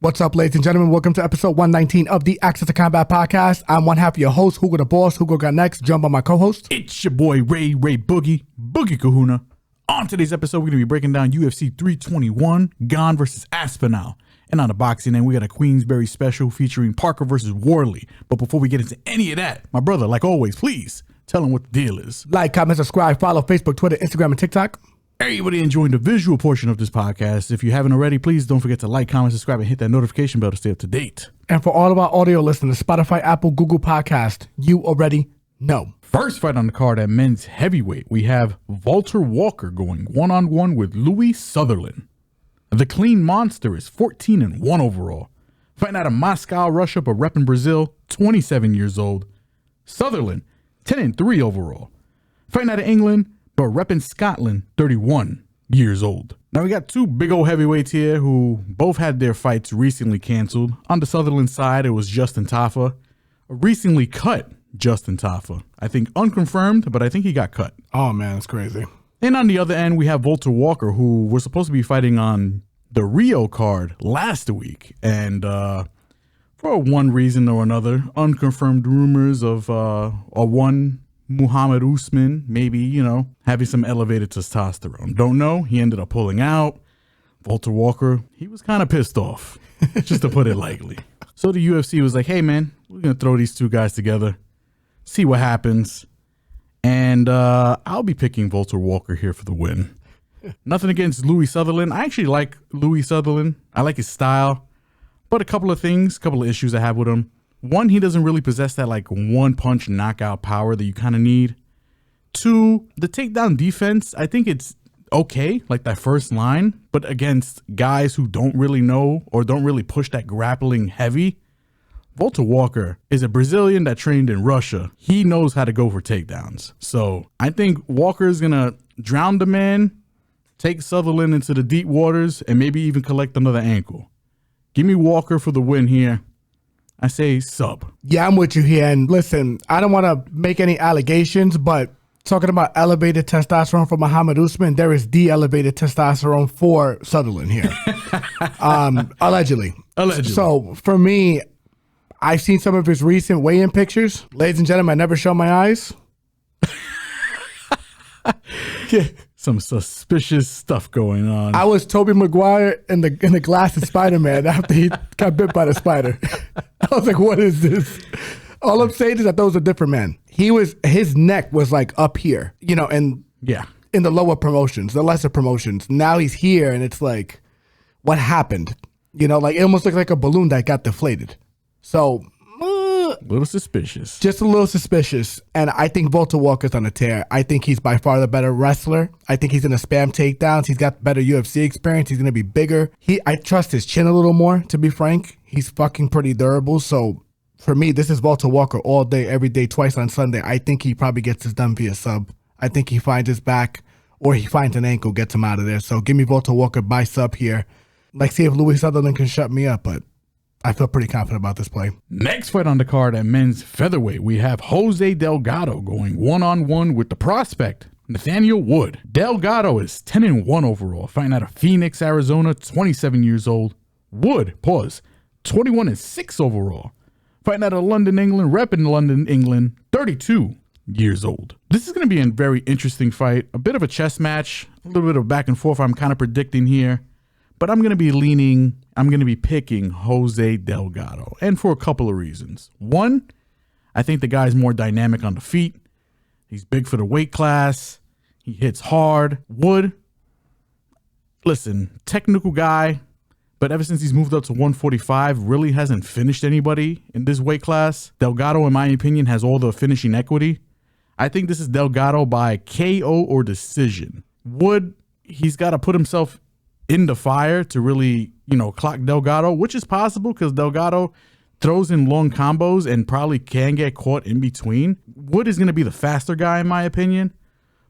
What's up, ladies and gentlemen? Welcome to episode 119 of the Access to Combat podcast. I'm one half of your host, Hugo the Boss. Hugo got next, joined by my co-host. It's your boy, Ray Boogie Kahuna. On today's episode, we're going to be breaking down UFC 321, Gane versus Aspinall. And on the boxing end, we got a Queensberry special featuring Parker versus Wardley. But before we get into any of that, my brother, like always, please tell them what the deal is. Like, comment, subscribe, follow Facebook, Twitter, Instagram, and TikTok. Everybody enjoying the visual portion of this podcast. If you haven't already, please don't forget to like, comment, subscribe, and hit that notification bell to stay up to date. And for all of our audio listeners, Spotify, Apple, Google Podcast, you already know. First fight on the card at men's heavyweight, we have Valter Walker going one-on-one with Louie Sutherland. The clean monster is 14-1 overall. Fighting out of Moscow, Russia, but repping Brazil, 27 years old. Sutherland, 10-3 overall. Fighting out of England, but repping Scotland, 31 years old. Now we got two big old heavyweights here who both had their fights recently canceled. On the Sutherland side, it was Justin Tafa. A recently cut Justin Tafa. I think unconfirmed, but I think he got cut. Oh man, that's crazy. And on the other end, we have Valter Walker, who was supposed to be fighting on the Rio card last week. And for one reason or another, unconfirmed rumors of one Muhammad Usman, maybe, having some elevated testosterone. Don't know. He ended up pulling out. Valter Walker, he was kind of pissed off, just to put it lightly. So the UFC was like, hey, man, we're going to throw these two guys together, see what happens. And I'll be picking Valter Walker here for the win. Nothing against Louie Sutherland. I actually like Louie Sutherland. I like his style. But a couple of issues I have with him. One, he doesn't really possess that one punch knockout power that you kind of need. Two, the takedown defense, I think it's okay, like that first line, but against guys who don't really know or don't really push that grappling heavy. Valter Walker is a Brazilian that trained in Russia. He knows how to go for takedowns. So I think Walker is going to drown the man, take Sutherland into the deep waters, and maybe even collect another ankle. Give me Walker for the win here. I say sub. Yeah, I'm with you here. And listen, I don't want to make any allegations, but talking about elevated testosterone for Muhammad Usman, there is de-elevated testosterone for Sutherland here. Allegedly. So for me, I've seen some of his recent weigh-in pictures. Ladies and gentlemen, I never show my eyes. Yeah. Some suspicious stuff going on. I was Tobey Maguire in the glasses Spider-Man after he got bit by the spider. I was like, what is this? All I'm saying is that those are different men. His neck was like up here, and in the lower promotions, the lesser promotions. Now he's here and it's like, what happened? It almost looked like a balloon that got deflated. So a little suspicious. Just a little suspicious. And I think Valter Walker's on a tear. I think he's by far the better wrestler. I think he's going to spam takedowns. He's got better UFC experience. He's going to be bigger. I trust his chin a little more, to be frank. He's fucking pretty durable. So for me, this is Valter Walker all day, every day, twice on Sunday. I think he probably gets this done via sub. I think he finds his back or he finds an ankle, gets him out of there. So give me Valter Walker by sub here. See if Louie Sutherland can shut me up, but I feel pretty confident about this play. Next fight on the card at men's featherweight, we have Jose Delgado going one-on-one with the prospect, Nathaniel Wood. Delgado is 10-1 overall, fighting out of Phoenix, Arizona, 27 years old. Wood, 21-6 overall, fighting out of London, England, repping London, England, 32 years old. This is going to be a very interesting fight, a bit of a chess match, a little bit of back and forth I'm kind of predicting here. But I'm going to be picking Jose Delgado, and for a couple of reasons. One, I think the guy's more dynamic on the feet. He's big for the weight class. He hits hard. Wood, listen, technical guy, but ever since he's moved up to 145, really hasn't finished anybody in this weight class. Delgado, in my opinion, has all the finishing equity. I think this is Delgado by KO or decision. Wood, he's got to put himself in the fire to really, clock Delgado, which is possible because Delgado throws in long combos and probably can get caught in between. Wood is going to be the faster guy, in my opinion.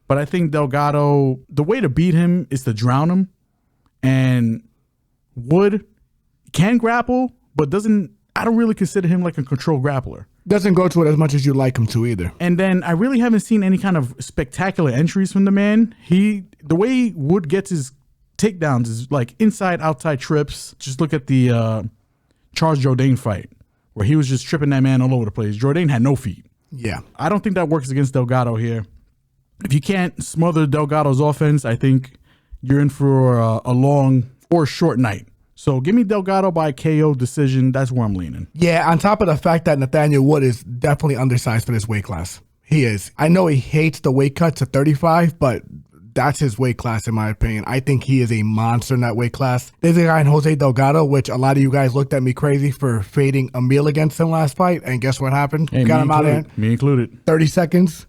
But I think Delgado, the way to beat him is to drown him. And Wood can grapple, but I don't really consider him like a control grappler. Doesn't go to it as much as you'd like him to either. And then I really haven't seen any kind of spectacular entries from the man. The way Wood gets his takedowns is like inside outside trips. Just look at the Charles Jourdain fight where he was just tripping that man all over the place. Jourdain had no feet. Yeah. I don't think that works against Delgado here. If you can't smother Delgado's offense, I think you're in for a long or short night. So give me Delgado by KO decision. That's where I'm leaning. Yeah, on top of the fact that Nathaniel Wood is definitely undersized for this weight class. He is. I know he hates the weight cut to 35, but that's his weight class in my opinion. I think he is a monster in that weight class. There's a guy in Jose Delgado, which a lot of you guys looked at me crazy for fading Emil against him last fight, and guess what happened? Hey, got him out in me included. 30 seconds.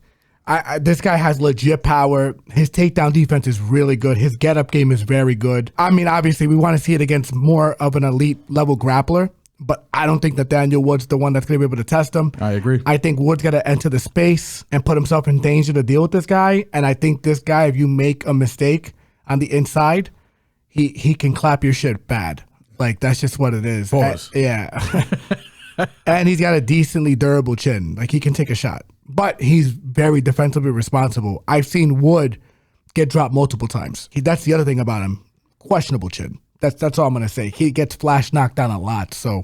This guy has legit power. His takedown defense is really good. His get-up game is very good. I mean, obviously, we want to see it against more of an elite level grappler, but I don't think that Nathaniel Wood's the one that's going to be able to test him. I agree. I think Wood's got to enter the space and put himself in danger to deal with this guy, and I think this guy, if you make a mistake on the inside, he can clap your shit bad. Like, that's just what it is. Yeah. And he's got a decently durable chin. Like, he can take a shot. But he's very defensively responsible. I've seen Wood get dropped multiple times. That's the other thing about him. Questionable chin. That's all I'm going to say. He gets flash knocked down a lot. So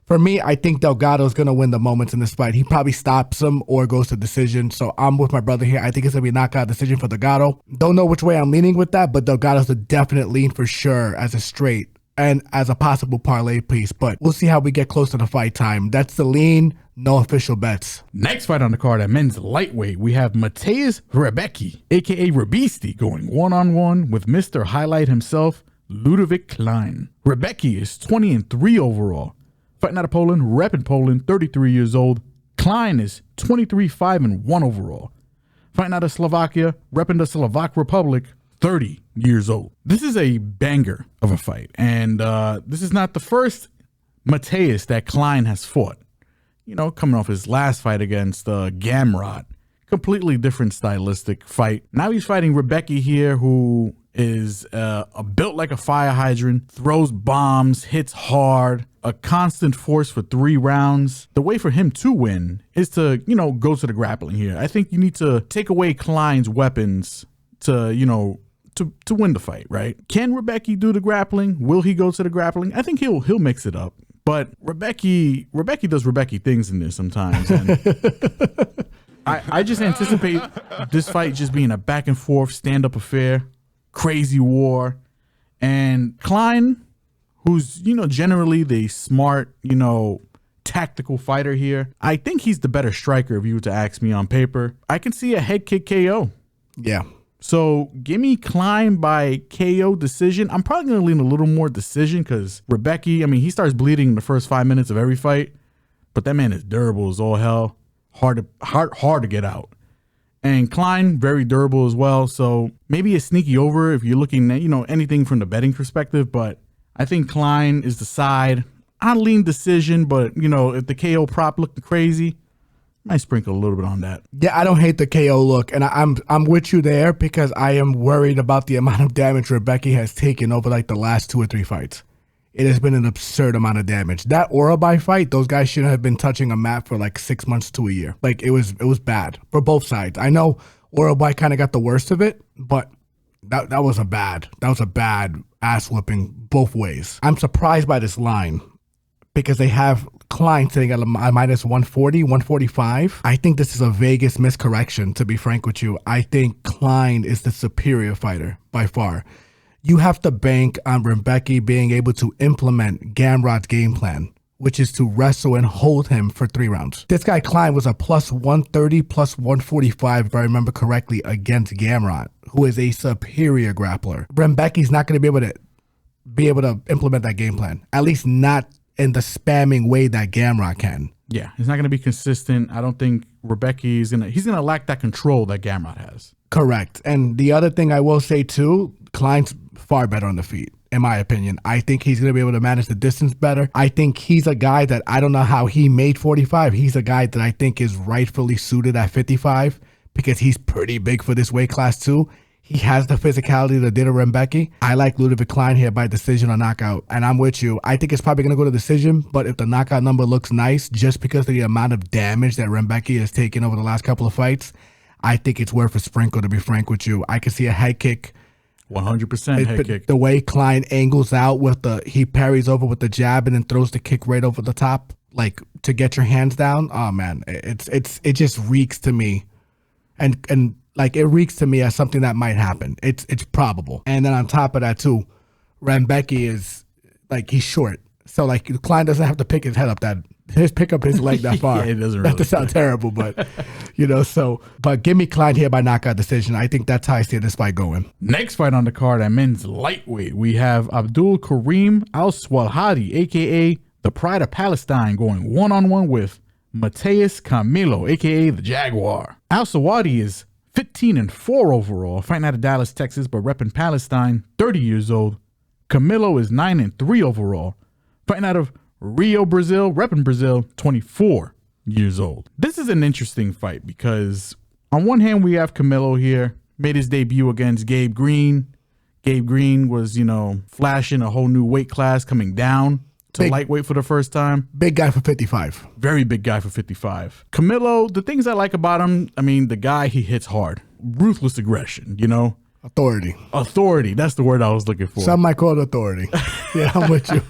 for me, I think Delgado's going to win the moments in this fight. He probably stops him or goes to decision. So I'm with my brother here. I think it's going to be a knockout decision for Delgado. Don't know which way I'm leaning with that, but Delgado's a definite lean for sure as a straight and as a possible parlay piece. But we'll see how we get close to the fight time. That's the lean. No official bets. Next fight on the card at men's lightweight, we have Mateusz Rębecki, a.k.a. Rębecki, going one-on-one with Mr. Highlight himself, Ľudovít Klein. Rębecki is 20-3 overall. Fighting out of Poland, repping Poland, 33 years old. Klein is 23-5-1 overall. Fighting out of Slovakia, repping the Slovak Republic, 30 years old. This is a banger of a fight, and this is not the first Matheus that Klein has fought. You know, coming off his last fight against Gamrot. Completely different stylistic fight. Now he's fighting Rębecki here, who is built like a fire hydrant, throws bombs, hits hard, a constant force for 3 rounds. The way for him to win is to, you know, go to the grappling here. I think you need to take away Klein's weapons to, you know, to win the fight, right? Can Rębecki do the grappling? Will he go to the grappling? I think he'll mix it up. But Rębecki does Rębecki things in this sometimes. And I just anticipate this fight just being a back and forth stand-up affair, crazy war. And Klein, who's, you know, generally the smart, you know, tactical fighter here, I think he's the better striker if you were to ask me on paper. I can see a head kick KO. Yeah. So give me Klein by KO decision. I'm probably going to lean a little more decision because Rębecki, I mean, he starts bleeding in the first 5 minutes of every fight, but that man is durable as all hell. Hard to get out. And Klein, very durable as well. So maybe a sneaky over if you're looking at, you know, anything from the betting perspective, but I think Klein is the side. I lean decision, but, you know, if the KO prop looking crazy, might sprinkle a little bit on that. Yeah, I don't hate the KO look, and I'm with you there because I am worried about the amount of damage Rębecki has taken over like the last 2 or 3 fights. It has been an absurd amount of damage. That Orobai fight, those guys shouldn't have been touching a mat for like 6 months to a year. Like it was bad for both sides. I know Orobai kind of got the worst of it, but that was a bad ass whooping both ways. I'm surprised by this line because they have Klein sitting at a minus 140, 145. I think this is a Vegas miscorrection, to be frank with you. I think Klein is the superior fighter by far. You have to bank on Rębecki being able to implement Gamrot's game plan, which is to wrestle and hold him for 3 rounds. This guy Klein was a plus 130, plus 145, if I remember correctly, against Gamrot, who is a superior grappler. Rębecki's not going to be able to implement that game plan, at least not in the spamming way that Gamrot can. Yeah, he's not going to be consistent. I don't think Rębecki is he's going to lack that control that Gamrot has. Correct. And the other thing I will say too, Klein's far better on the feet, in my opinion. I think he's going to be able to manage the distance better. I think he's a guy that I don't know how he made 45. He's a guy that I think is rightfully suited at 55 because he's pretty big for this weight class too. He has the physicality that did a Rębecki. I like Ľudovít Klein here by decision or knockout, and I'm with you. I think it's probably going to go to decision, but if the knockout number looks nice, just because of the amount of damage that Rębecki has taken over the last couple of fights, I think it's worth a sprinkle, to be frank with you. I can see a head kick 100% head kick. The way Klein angles out with he parries over with the jab and then throws the kick right over the top, like to get your hands down. Oh man, it just reeks to me, and like it reeks to me as something that might happen. It's probable. And then on top of that too, Rębecki is like he's short, so like Klein doesn't have to pick his head up pick up his leg that far. Yeah, it doesn't Not really to sound terrible, but but give me Klein here by knockout decision. I think that's how I see this fight going. Next fight on the card at men's lightweight, we have Abdul-Kareem Al-Selwady, aka the Pride of Palestine, going one-on-one with Matheus Camilo, aka the Jaguar. Al-Selwady is 15-4 overall, fighting out of Dallas, Texas, but repping Palestine, 30 years old. Camilo is 9-3 overall, fighting out of Rio, Brazil, repping Brazil, 24 years old. This is an interesting fight because on one hand, we have Camilo here, made his debut against Gabe Green. Gabe Green was, flashing a whole new weight class, coming down to lightweight for the first time. Big guy for 55. Very big guy for 55. Camilo, the things I like about him, the guy, he hits hard. Ruthless aggression, Authority. That's the word I was looking for. Some might call it authority. Yeah, I'm with you.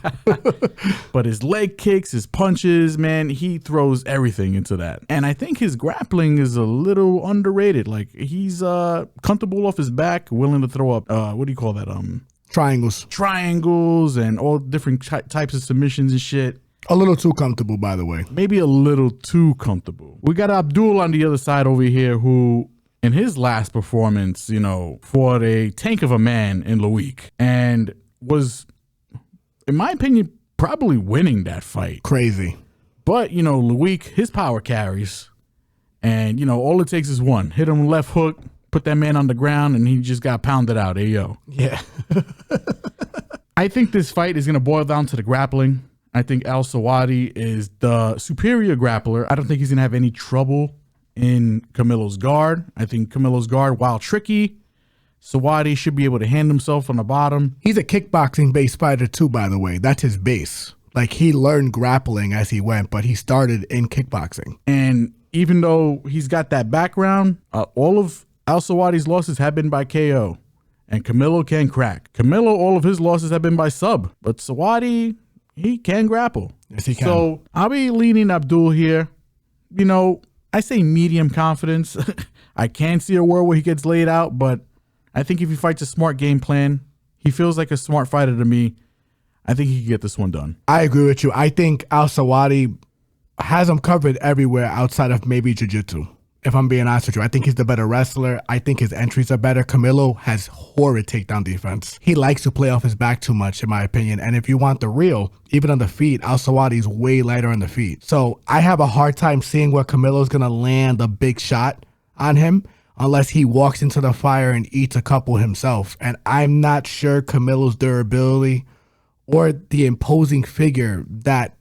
But his leg kicks, his punches, man, he throws everything into that. And I think his grappling is a little underrated. Like, he's comfortable off his back, willing to throw up, what do you call that? Triangles and all different types of submissions and shit. A little too comfortable, by the way. Maybe a little too comfortable. We got Abdul on the other side over here who, in his last performance, fought a tank of a man in Louie and was, in my opinion, probably winning that fight. Crazy. But, Louie, his power carries. And, all it takes is one. Hit him left hook, put that man on the ground, and he just got pounded out. Hey, yo. Yeah. I think this fight is going to boil down to the grappling. I think Al-Selwady is the superior grappler. I don't think he's going to have any trouble in Camilo's guard. I think Camilo's guard, while tricky, Selwady should be able to hand himself on the bottom. He's a kickboxing-based fighter too, by the way. That's his base. Like, he learned grappling as he went, but he started in kickboxing. And even though he's got that background, all of Al-Selwady's losses have been by KO. And Camilo can crack. Camilo, all of his losses have been by sub. But Selwady, he can grapple. Yes, he can. So I'll be leaning Abdul here. I say medium confidence. I can see a world where he gets laid out, but I think if he fights a smart game plan, he feels like a smart fighter to me. I think he can get this one done. I agree with you. I think Al-Selwady has him covered everywhere outside of maybe jiu-jitsu. If I'm being honest with you, I think he's the better wrestler. I think his entries are better. Camilo has horrid takedown defense. He likes to play off his back too much, in my opinion. And if you want the real, even on the feet, Al-Selwady's way lighter on the feet. So I have a hard time seeing where Camilo's going to land a big shot on him unless he walks into the fire and eats a couple himself. And I'm not sure Camilo's durability or the imposing figure that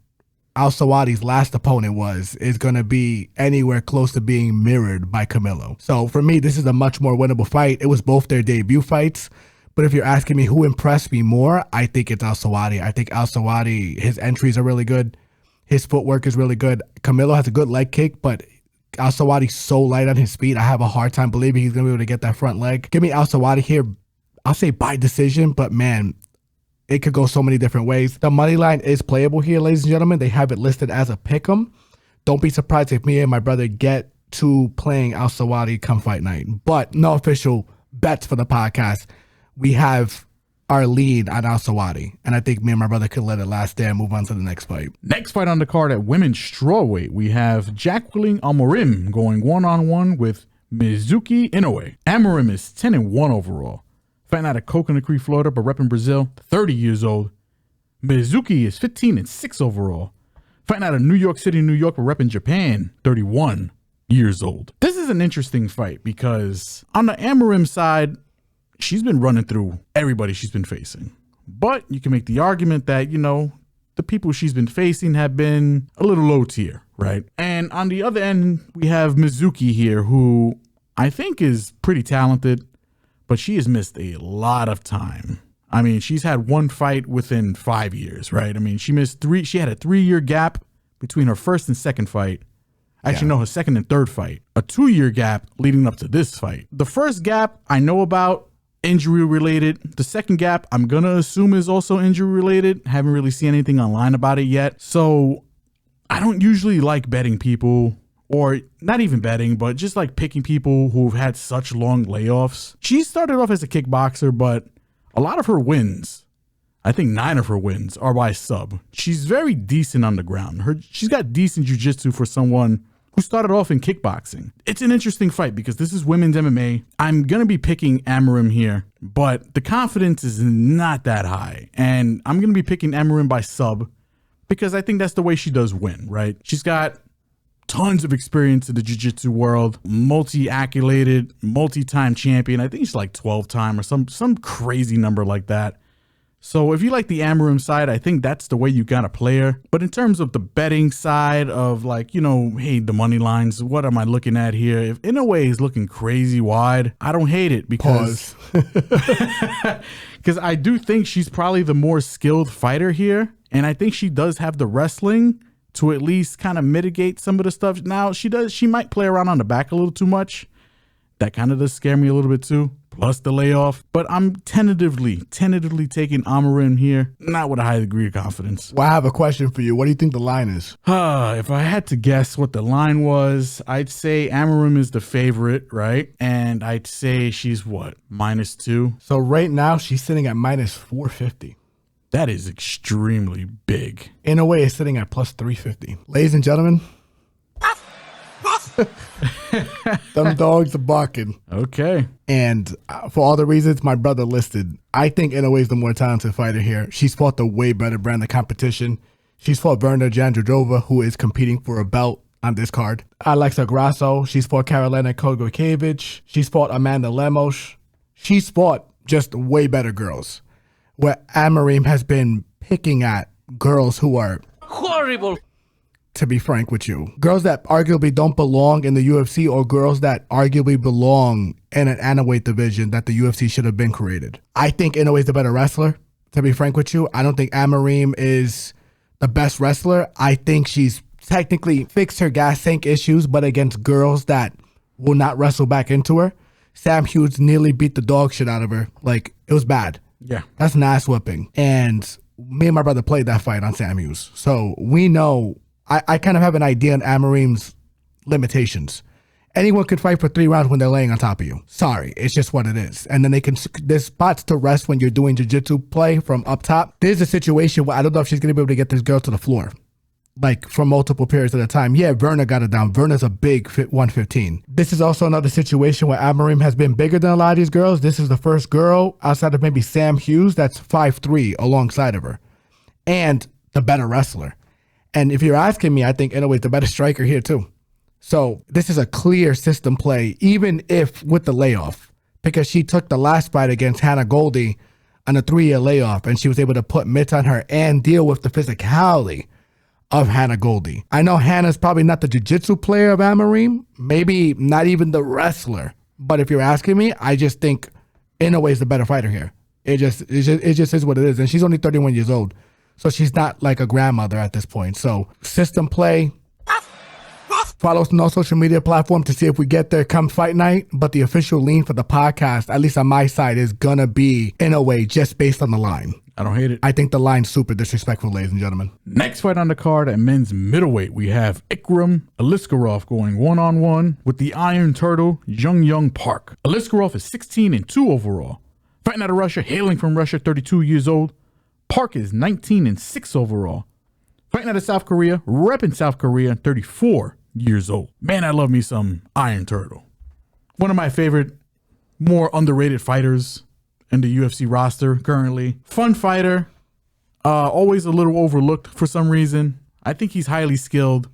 Al-Selwady's last opponent is going to be anywhere close to being mirrored by Camilo. So for me, this is a much more winnable fight. It was both their debut fights. But if you're asking me who impressed me more, I think it's Al-Selwady. I think Al-Selwady, his entries are really good. His footwork is really good. Camilo has a good leg kick, but Al-Selwady's so light on his feet, I have a hard time believing he's going to be able to get that front leg. Give me Al-Selwady here. I'll say by decision, but man, it could go so many different ways. The money line is playable here, ladies and gentlemen. They have it listed as a pick'em. Don't be surprised if me and my brother get to playing Al-Selwady come fight night. But no official bets for the podcast. We have our lead on Al-Selwady, and I think me and my brother could let it last there and move on to the next fight. Next fight on the card at women's strawweight, we have Jaqueline Amorim going one-on-one with Mizuki Inoue. Amorim is 10-1 overall. Fighting out of Coconut Creek, Florida, but repping Brazil, 30 years old. Mizuki is 15-6 overall. Fighting out of New York City, New York, but repping Japan, 31 years old. This is an interesting fight because on the Amorim side, she's been running through everybody she's been facing. But you can make the argument that, the people she's been facing have been a little low tier, right? And on the other end, we have Mizuki here, who I think is pretty talented, but she has missed a lot of time. I mean, she's had one fight within 5 years, right? I mean, she missed three. She had a 3-year gap between her first and second fight. Actually, no, her second and third fight. A 2-year gap leading up to this fight. The first gap I know about, injury related. The second gap, I'm going to assume is also injury related. Haven't really seen anything online about it yet. So I don't usually like betting people, or not even betting, but just like picking people who've had such long layoffs. She started off as a kickboxer, but a lot of her wins, I think 9 of her wins, are by sub. She's very decent on the ground. She's got decent jiu-jitsu for someone who started off in kickboxing. It's an interesting fight because this is women's MMA. I'm going to be picking Amorim here, but the confidence is not that high. And I'm going to be picking Amorim by sub because I think that's the way she does win, right? She's got tons of experience in the jiu-jitsu world, multi-accoladed, multi-time champion. I think she's like 12-time or some crazy number like that. So if you like the Amorim side, I think that's the way you got to play her. But in terms of the betting side of like, you know, hey, the money lines, what am I looking at here? If Inoue is looking crazy wide, I don't hate it because I do think she's probably the more skilled fighter here. And I think she does have the wrestling to at least kind of mitigate some of the stuff. Now she might play around on the back a little too much. That kind of does scare me a little bit too. Plus the layoff, but I'm tentatively taking Amorim here, not with a high degree of confidence. Well, I have a question for you. What do you think the line is? If I had to guess what the line was, I'd say Amorim is the favorite, right? And I'd say she's what, -2? So right now she's sitting at -450. That is extremely big. Inoue is sitting at +350. Ladies and gentlemen, them dogs are barking. Okay. And for all the reasons my brother listed, I think Inoue is the more talented fighter here. She's fought the way better brand of competition. She's fought Verna Jandirodova, who is competing for a belt on this card. Alexa Grasso. She's fought Karolina Kogorkiewicz. She's fought Amanda Lemos. She's fought just way better girls. Where Amorim has been picking at girls who are horrible. To be frank with you, girls that arguably don't belong in the UFC, or girls that arguably belong in an anti-weight division that the UFC should have been created. I think Inoue is the better wrestler, to be frank with you. I don't think Amorim is the best wrestler. I think she's technically fixed her gas tank issues, but against girls that will not wrestle back into her. Sam Hughes nearly beat the dog shit out of her. Like, it was bad. Yeah. That's an ass whipping. And me and my brother played that fight on Sam Hughes. So we know, I kind of have an idea on Amorim's limitations. Anyone could fight for 3 rounds when they're laying on top of you. Sorry, it's just what it is. And then there's spots to rest when you're doing jiu-jitsu play from up top. There's a situation where I don't know if she's going to be able to get this girl to the floor, like for multiple periods at a time. Yeah, Verna got it down. Verna's a big 115. This is also another situation where Amorim has been bigger than a lot of these girls. This is the first girl outside of maybe Sam Hughes that's 5'3" alongside of her, and the better wrestler. And if you're asking me, I think Inoue is the better striker here too. So this is a clear system play, even if with the layoff, because she took the last fight against Hannah Goldie on a 3-year layoff, and she was able to put mitts on her and deal with the physicality of Hannah Goldie. I know Hannah's probably not the jiu-jitsu player of Amorim, maybe not even the wrestler. But if you're asking me, I just think Inoue is the better fighter here. It just is what it is. And she's only 31 years old. So she's not like a grandmother at this point. So system play. Follow us on all social media platforms to see if we get there come fight night. But the official lean for the podcast, at least on my side, is going to be Inoue just based on the line. I don't hate it. I think the line's super disrespectful, ladies and gentlemen. Next fight on the card at men's middleweight, we have Ikram Aliskerov going one-on-one with the Iron Turtle, Yong Park. Aliskerov is 16-2 overall. Fighting out of Russia, hailing from Russia, 32 years old. Park is 19-6 overall. Fighting out of South Korea, repping South Korea, 34 years old. Man, I love me some Iron Turtle. One of my favorite, more underrated fighters in the UFC roster currently. Fun fighter, always a little overlooked for some reason. I think he's highly skilled,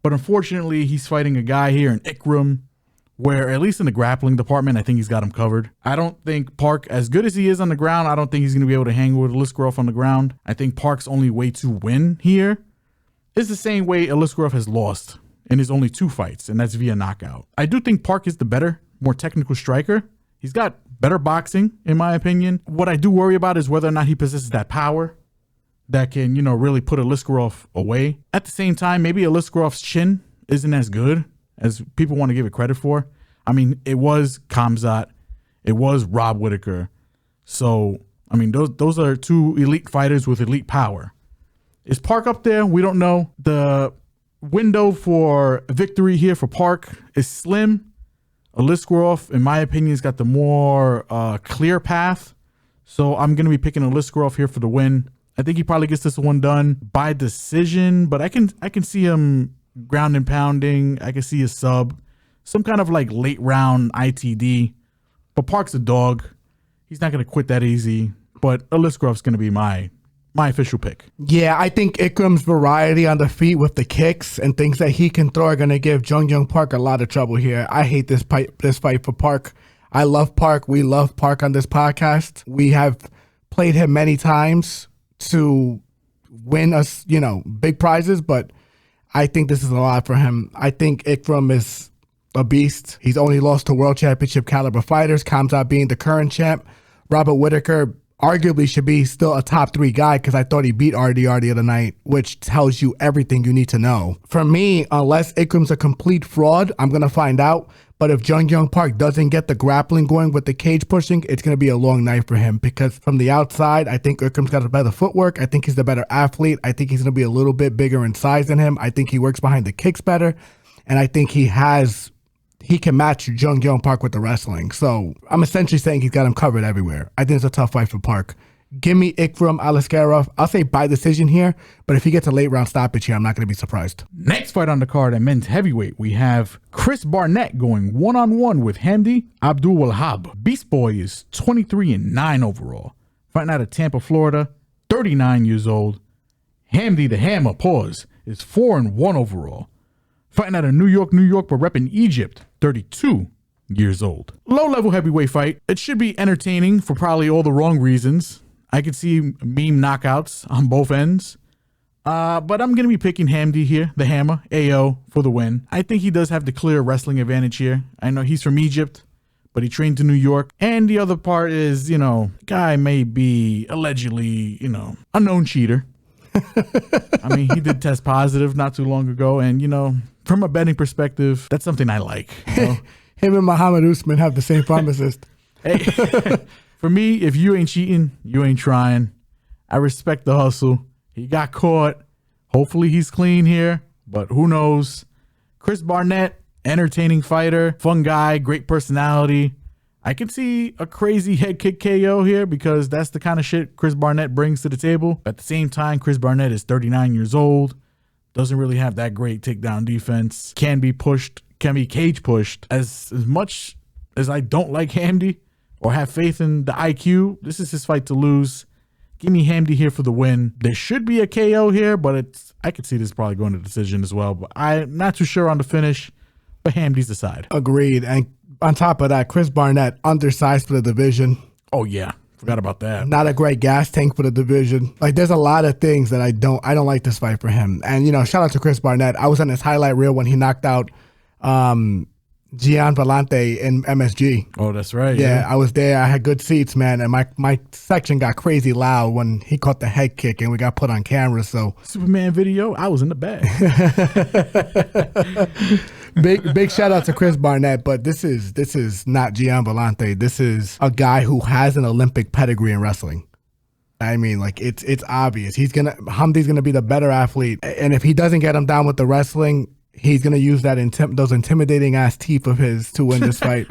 but unfortunately he's fighting a guy here in Ikram, where at least in the grappling department, I think he's got him covered. I don't think Park, as good as he is on the ground, I don't think he's going to be able to hang with Aliskerov on the ground. I think Park's only way to win here is the same way Aliskerov has lost in his only 2 fights, and that's via knockout. I do think Park is the better, more technical striker. He's got better boxing, in my opinion. What I do worry about is whether or not he possesses that power that can, really put Aliskerov away. At the same time, maybe Aliskerov's chin isn't as good as people want to give it credit for. I mean, it was Khamzat. it was Rob Whittaker. So, I mean, those are two elite fighters with elite power. Is Park up there? We don't know. The window for victory here for Park is slim. Aliskerov, in my opinion, has got the more clear path. So I'm going to be picking Aliskerov here for the win. I think he probably gets this one done by decision, but I can see him ground and pounding. I can see a sub, some kind of like late round ITD. But Park's a dog. He's not going to quit that easy. But Aliskerov's going to be my official pick. Yeah, I think Ikram's variety on the feet with the kicks and things that he can throw are going to give Jung Park a lot of trouble here. I hate this fight for Park. I love Park. We love Park on this podcast. We have played him many times to win us, big prizes, but I think this is a lot for him. I think Ikram is a beast. He's only lost to world championship caliber fighters, Khamzat being the current champ. Robert Whittaker arguably should be still a top 3 guy because I thought he beat RDR the other night, which tells you everything you need to know. For me, unless Ikram's a complete fraud, I'm going to find out. But if Jung Park doesn't get the grappling going with the cage pushing, it's going to be a long night for him because from the outside, I think Ikram's got a better footwork. I think he's the better athlete. I think he's going to be a little bit bigger in size than him. I think he works behind the kicks better. And I think he can match Jung Park with the wrestling. So I'm essentially saying he's got him covered everywhere. I think it's a tough fight for Park. Give me Ikram, Aliskerov. I'll say by decision here, but if he gets a late round stoppage here, I'm not going to be surprised. Next fight on the card at men's heavyweight, we have Chris Barnett going one-on-one with Hamdy Abdelwahab. Beast Boy is 23-9 overall. Fighting out of Tampa, Florida, 39 years old. Hamdy the Hammer, is 4-1 overall. Fighting out of New York, but repping Egypt, 32 years old. Low-level heavyweight fight. It should be entertaining for probably all the wrong reasons. I could see meme knockouts on both ends. But I'm going to be picking Hamdy here, the Hammer, AO, for the win. I think he does have the clear wrestling advantage here. I know he's from Egypt, but he trained in New York. And the other part is, guy may be allegedly, unknown cheater. I mean, he did test positive not too long ago. And, from a betting perspective, that's something I like. Him and Muhammad Usman have the same pharmacist. Hey, for me, if you ain't cheating, you ain't trying. I respect the hustle. He got caught. Hopefully he's clean here, but who knows? Chris Barnett, entertaining fighter, fun guy, great personality. I can see a crazy head kick KO here because that's the kind of shit Chris Barnett brings to the table. At the same time, Chris Barnett is 39 years old. Doesn't really have that great takedown defense. Can be cage pushed. As much as I don't like Hamdy or have faith in the IQ, this is his fight to lose. Give me Hamdy here for the win. There should be a KO here, but I could see this probably going to decision as well. But I'm not too sure on the finish, but Hamdy's the side. Agreed. And on top of that, Chris Barnett, undersized for the division. Oh, yeah. Forgot about that. Not a great gas tank for the division. Like, there's a lot of things that I don't like this fight for him. And, shout out to Chris Barnett. I was on his highlight reel when he knocked out Gian Vellante in MSG. Oh, that's right. Yeah, I was there. I had good seats, man. And my section got crazy loud when he caught the head kick and we got put on camera. So Superman video, I was in the back. Big shout out to Chris Barnett, but this is not Gian Vellante. This is a guy who has an Olympic pedigree in wrestling. I mean, like, it's obvious. Hamdy's gonna be the better athlete. And if he doesn't get him down with the wrestling, he's going to use those intimidating ass teeth of his to win this fight.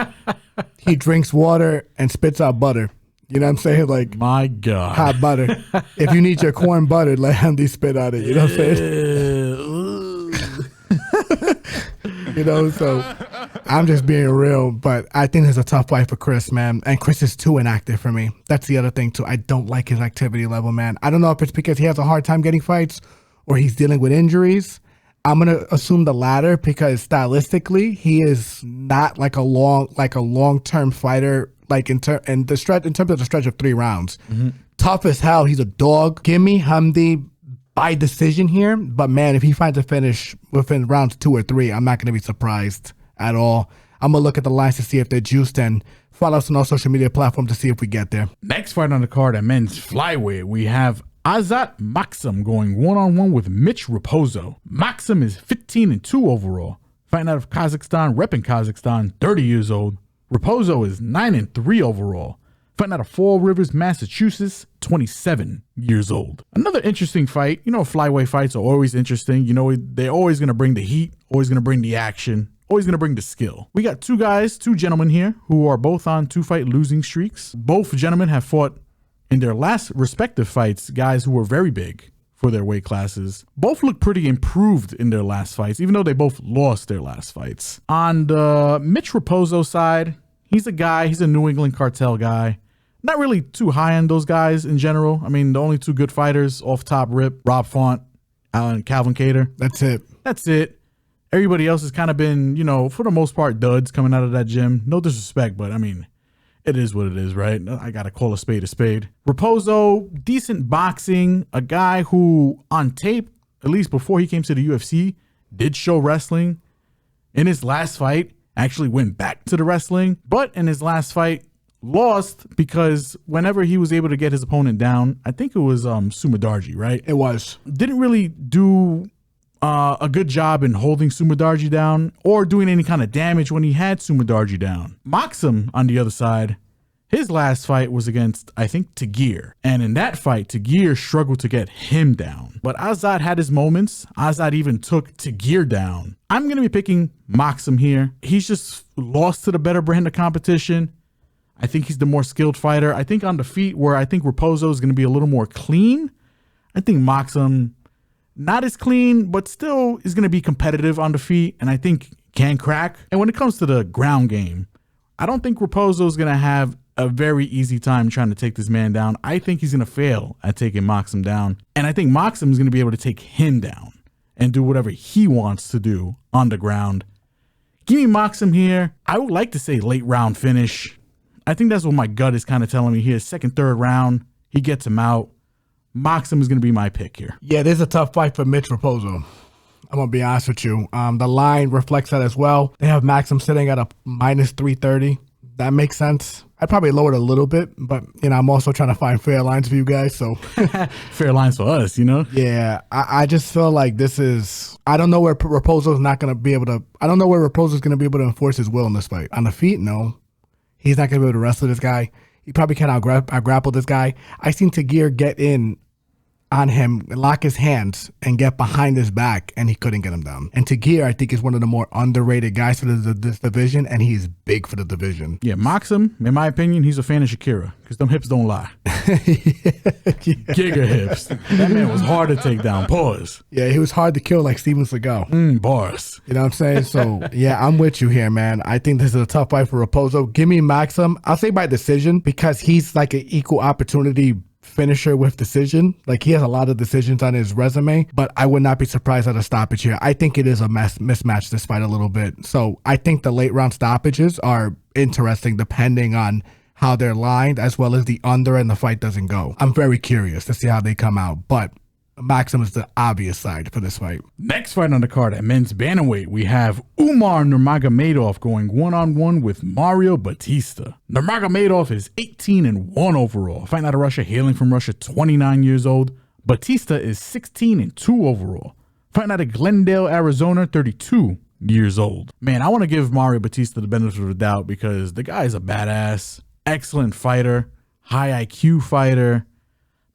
He drinks water and spits out butter. You know what I'm saying? Like, my God. Hot butter. If you need your corn buttered, let Hamdy spit out it. You know what I'm saying? So I'm just being real, but I think it's a tough fight for Chris, man. And Chris is too inactive for me. That's the other thing, too. I don't like his activity level, man. I don't know if it's because he has a hard time getting fights or he's dealing with injuries. I'm gonna assume the latter because stylistically he is not like a long-term fighter. Like in terms of the stretch of 3 rounds, tough as hell. He's a dog. Give me Hamdy by decision here, but man, if he finds a finish within rounds 2 or 3, I'm not gonna be surprised at all. I'm gonna look at the lines to see if they're juiced and follow us on our social media platform to see if we get there. Next fight on the card at men's flyweight, we have Azat Maksum going one-on-one with Mitch Raposo. Maksum is 15-2 overall. Fighting out of Kazakhstan, repping Kazakhstan, 30 years old. Raposo is 9-3 overall. Fighting out of Fall Rivers, Massachusetts, 27 years old. Another interesting fight. You know, flyweight fights are always interesting. You know, they're always going to bring the heat, always going to bring the action, always going to bring the skill. We got two gentlemen here who are both on 2-fight losing streaks. Both gentlemen have fought in their last respective fights guys who were very big for their weight classes. Both look pretty improved in their last fights, even though they both lost their last fights. On the Mitch Raposo side, he's a New England cartel guy. Not really too high on those guys in general. I mean, the only two good fighters off top rip, Rob Font and Calvin Kattar. That's it. Everybody else has kind of been, you know, for the most part, duds coming out of that gym. No disrespect, but I mean, it is what it is, right? I got to call a spade a spade. Raposo, decent boxing, a guy who on tape, at least before he came to the UFC, did show wrestling. In his last fight, actually went back to the wrestling, but in his last fight, lost because whenever he was able to get his opponent down, I think it was Sumadarji, right? It was. Didn't really do a good job in holding Sumadarji down or doing any kind of damage when he had Sumadarji down. Maksum, on the other side, his last fight was against, I think, Tagir. And in that fight, Tagir struggled to get him down. But Azat had his moments. Azat even took Tagir down. I'm going to be picking Maksum here. He's just lost to the better brand of competition. I think he's the more skilled fighter. I think on the feet, where I think Raposo is going to be a little more clean, I think Maksum, not as clean, but still is going to be competitive on the feet, and I think can crack. And when it comes to the ground game, I don't think Raposo is going to have a very easy time trying to take this man down. I think he's going to fail at taking Maksum down, and I think Maksum is going to be able to take him down and do whatever he wants to do on the ground. Give me Maksum here. I would like to say late round finish. I think that's what my gut is kind of telling me here. Second, third round, he gets him out. Maksum is going to be my pick here. Yeah, this is a tough fight for Mitch Raposo. I'm going to be honest with you. The line reflects that as well. They have Maksum sitting at a minus 330. That makes sense. I'd probably lower it a little bit, but, you know, I'm also trying to find fair lines for you guys, so. Fair lines for us, you know? Yeah, I just feel like this is, I don't know where Raposo's not going to be able to, I don't know where Raposo's going to be able to enforce his will in this fight. On the feet, no. He's not going to be able to wrestle this guy. He probably can't out-grapple this guy. I seen Tagir get in on him, lock his hands, and get behind his back, and he couldn't get him down. And Tagir, I think, is one of the more underrated guys for this division, and he's big for the division. Yeah, Maksum, in my opinion, he's a fan of Shakira, because them hips don't lie. Giga hips. That man was hard to take down. Pause. Yeah, he was hard to kill like Steven Seagal. Bars. You know what I'm saying? So, yeah, I'm with you here, man. I think this is a tough fight for Raposo. Give me Maksum. I'll say by decision, because he's like an equal opportunity finisher with decision. Like, he has a lot of decisions on his resume, but I would not be surprised at a stoppage here. I think it is a mismatch, this fight, a little bit. So I think the late round stoppages are interesting depending on how they're lined, as well as the under and the fight doesn't go. I'm very curious to see how they come out, but Maksum is the obvious side for this fight. Next fight on the card at men's bantamweight, we have Umar Nurmagomedov going one-on-one with Mario Batista. Nurmagomedov is 18-1 overall, fighting out of Russia, hailing from Russia, 29 years old. Batista is 16-2 overall, fighting out of Glendale, Arizona, 32 years old. Man, I want to give Mario Batista the benefit of the doubt because the guy is a badass, excellent fighter, high IQ fighter.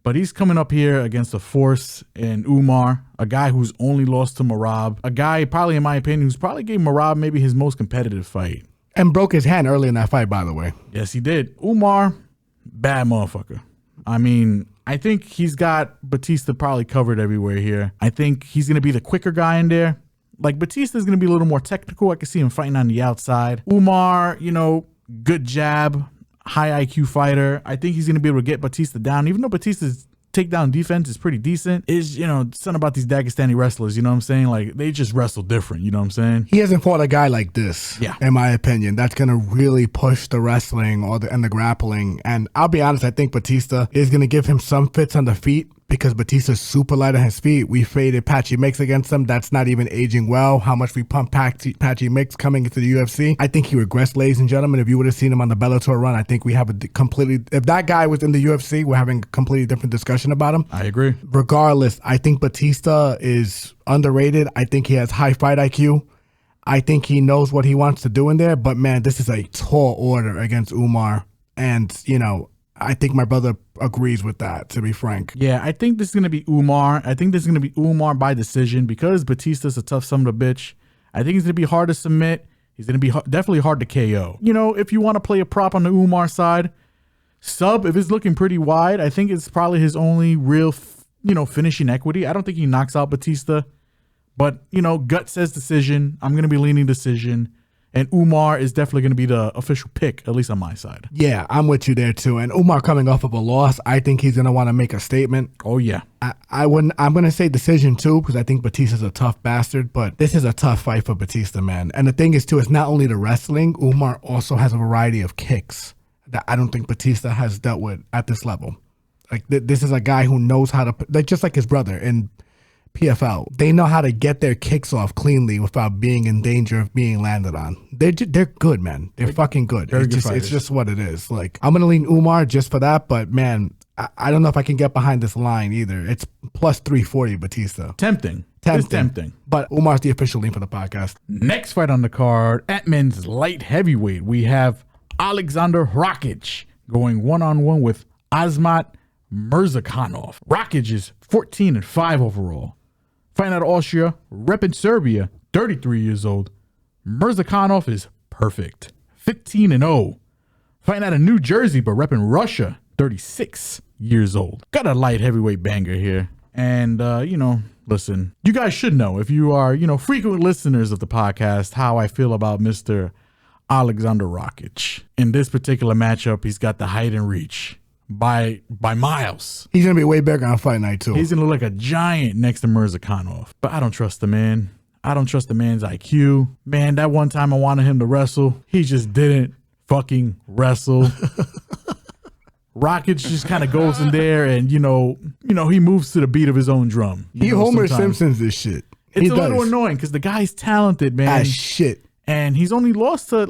But he's coming up here against a force in Umar, a guy who's only lost to Merab, a guy probably, in my opinion, who's probably gave Merab maybe his most competitive fight. And broke his hand early in that fight, by the way. Yes, he did. Umar, bad motherfucker. I mean, I think he's got Batista probably covered everywhere here. I think he's going to be the quicker guy in there. Like, Batista's going to be a little more technical. I can see him fighting on the outside. Umar, you know, good jab, high IQ fighter. I think he's going to be able to get Batista down, even though Batista's takedown defense is pretty decent. Is, you know, something about these Dagestani wrestlers, you know what I'm saying? Like, they just wrestle different, you know what I'm saying? He hasn't fought a guy like this, yeah, in my opinion, that's going to really push the wrestling and the grappling. And I'll be honest, I think Batista is going to give him some fits on the feet, because Batista's super light on his feet. We faded Patchy Mix against him. That's not even aging well. How much we pumped Patchy Mix coming into the UFC. I think he regressed, ladies and gentlemen. If you would have seen him on the Bellator run, I think we have a completely, if that guy was in the UFC, we're having a completely different discussion about him. I agree. Regardless, I think Batista is underrated. I think he has high fight IQ. I think he knows what he wants to do in there. But, man, this is a tall order against Umar. And, I think my brother agrees with that, to be frank. Yeah, I think this is going to be Umar. I think this is going to be Umar by decision because Batista's a tough son of a bitch. I think he's going to be hard to submit. He's going to be definitely hard to KO. If you want to play a prop on the Umar side, sub, if it's looking pretty wide, I think it's probably his only real, finishing equity. I don't think he knocks out Batista. But, gut says decision. I'm going to be leaning decision. And Umar is definitely going to be the official pick, at least on my side. Yeah, I'm with you there, too. And Umar coming off of a loss, I think he's going to want to make a statement. Oh, yeah. I'm going to say decision, too, because I think Batista's a tough bastard. But this is a tough fight for Batista, man. And the thing is, too, it's not only the wrestling. Umar also has a variety of kicks that I don't think Batista has dealt with at this level. Like, this is a guy who knows how to, just like his brother in PFL. They know how to get their kicks off cleanly without being in danger of being landed on. They're good, man. They're fucking good. It's just what it is. Like, I'm going to lean Umar just for that, but, man, I don't know if I can get behind this line either. It's plus 340 Batista. Tempting. It's tempting. But Umar's the official lean for the podcast. Next fight on the card, at men's light heavyweight, we have Alexander Rakic going one-on-one with Azat Mirzakhanov. Rakic is 14-5 overall. Fighting out of Austria, repping Serbia, 33 years old. Mirzakhanov is perfect, 15-0. Fighting out of New Jersey, but repping Russia, 36 years old. Got a light heavyweight banger here. And, listen, you guys should know, if you are, frequent listeners of the podcast, how I feel about Mr. Alexander Rakic. In this particular matchup, he's got the height and reach by miles. He's going to be way bigger on fight night, too. He's going to look like a giant next to Mirzakhanov. But I don't trust the man. I don't trust the man's IQ. Man, that one time I wanted him to wrestle, he just didn't fucking wrestle. Rakic just kind of goes in there and, he moves to the beat of his own drum. He Homer Simpsons this shit. It's a little annoying because the guy's talented, man. Shit. And he's only lost to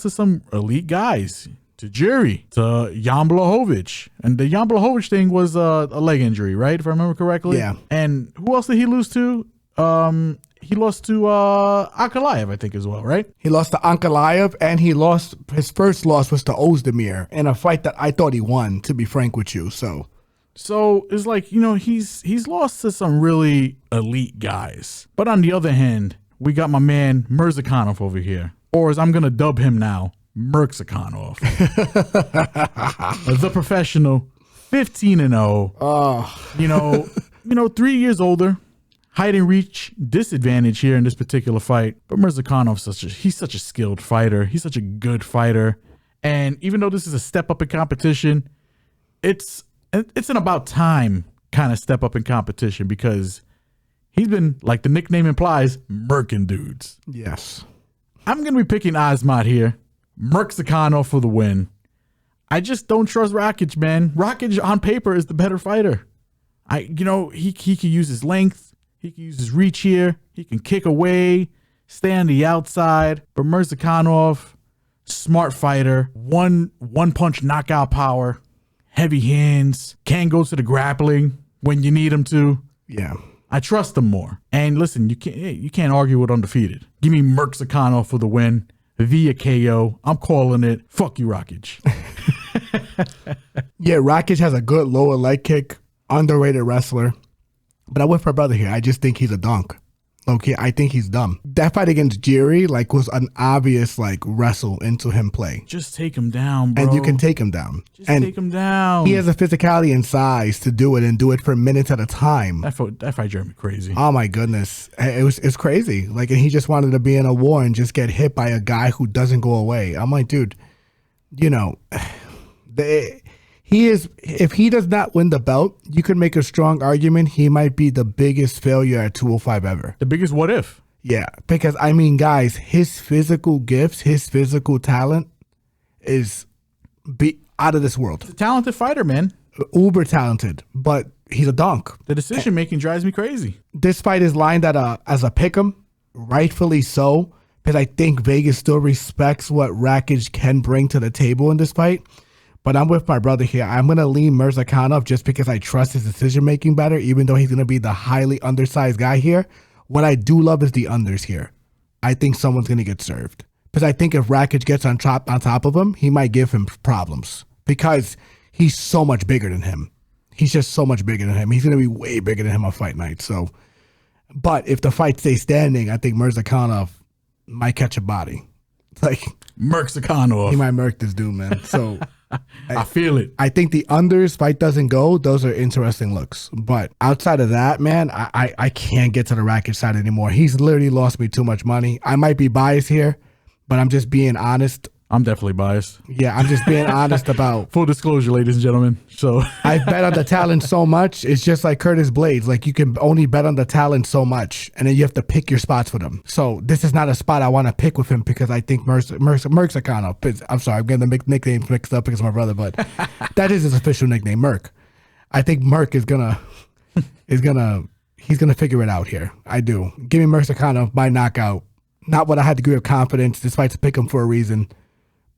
some elite guys. To Jury, to Jan Blachowicz. And the Jan Blachowicz thing was a leg injury, right? If I remember correctly. Yeah. And who else did he lose to? He lost to Ankalaev, I think, as well, right? He lost to Ankalaev, and his first loss was to Ozdemir in a fight that I thought he won, to be frank with you. So it's like, he's lost to some really elite guys. But on the other hand, we got my man Mirzakhanov over here. Or as I'm going to dub him now, Mirzakhanov. The professional, 15-0. Oh. 3 years older. Height and reach disadvantage here in this particular fight. But Mirzakhanov, he's such a skilled fighter. He's such a good fighter. And even though this is a step up in competition, it's an about time kind of step up in competition because he's been, like the nickname implies, murking dudes. Yes. I'm going to be picking Azat here. Mirzakhanov for the win. I just don't trust Rakic, man. Rakic on paper is the better fighter. He can use his length. He can use his reach here. He can kick away, stay on the outside. But Mirzakhanov, smart fighter, one punch knockout power, heavy hands, can go to the grappling when you need him to. Yeah. I trust him more. And listen, you can't argue with undefeated. Give me Mirzakhanov for the win. Via KO. I'm calling it. Fuck you, Rakic. Yeah, Rakic has a good lower leg kick. Underrated wrestler. But I'm with my brother here. I just think he's a dunk. Okay, I think he's dumb. That fight against Jiri, was an obvious, wrestle into him play. Just take him down, bro. And you can take him down. Take him down. He has the physicality and size to do it and do it for minutes at a time. That fight drove me crazy. Oh, my goodness. It's crazy. And he just wanted to be in a war and just get hit by a guy who doesn't go away. I'm like, dude, if he does not win the belt, you could make a strong argument he might be the biggest failure at 205 ever. The biggest what if? Yeah, because, guys, his physical gifts, his physical talent is out of this world. He's a talented fighter, man. Uber talented, but he's a dunk. The decision-making drives me crazy. This fight is lined as a pick'em, rightfully so, because I think Vegas still respects what Rakic can bring to the table in this fight. But I'm with my brother here. I'm going to lean Mirzakhanov just because I trust his decision-making better, even though he's going to be the highly undersized guy here. What I do love is the unders here. I think someone's going to get served. Because I think if Rakic gets on top of him, he might give him problems. Because he's so much bigger than him. He's just so much bigger than him. He's going to be way bigger than him on fight night. So, but if the fight stays standing, I think Mirzakhanov might catch a body. Like Mirzakhanov. He might murk this dude, man. So I feel it. I think the unders, fight doesn't go. Those are interesting looks. But outside of that, man, I can't get to the Rakic side anymore. He's literally lost me too much money. I might be biased here, but I'm just being honest. I'm definitely biased. Yeah, I'm just being honest about... Full disclosure, ladies and gentlemen. So I bet on the talent so much. It's just like Curtis Blades. Like, you can only bet on the talent so much, and then you have to pick your spots with him. So this is not a spot I want to pick with him because I think Mirzakhanov... I'm sorry, I'm getting the nicknames mixed up because of my brother, but that is his official nickname, Merk. I think Merk is gonna figure it out here. I do. Give me Mirzakhanov by knockout. Not what I had degree of confidence. This fight's to pick him for a reason.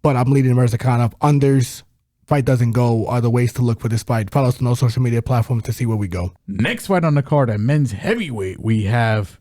But I'm leading Mirzakhanov. Unders, fight doesn't go, are the ways to look for this fight. Follow us on all social media platforms to see where we go. Next fight on the card at men's heavyweight, we have